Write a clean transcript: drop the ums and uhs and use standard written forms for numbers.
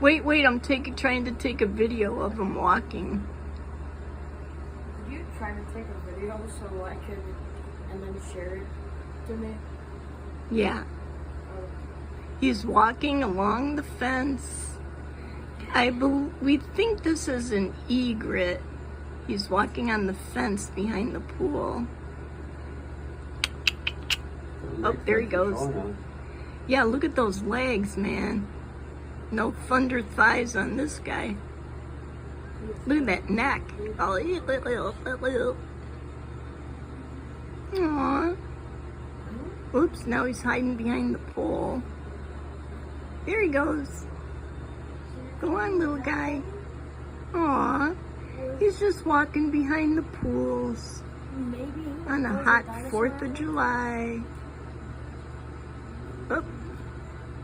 Wait, I'm trying to take a video of him walking. You trying to take a video so I could, and then share it to me? Yeah. He's walking along the fence. We think this is an egret. He's walking on the fence behind the pool. Oh, there he goes. Yeah, look at those legs, man. No thunder thighs on this guy. Look at that neck. Aww. Oops, now he's hiding behind the pole. There he goes. Go on, little guy. Aww. He's just walking behind the pools on a hot 4th of July.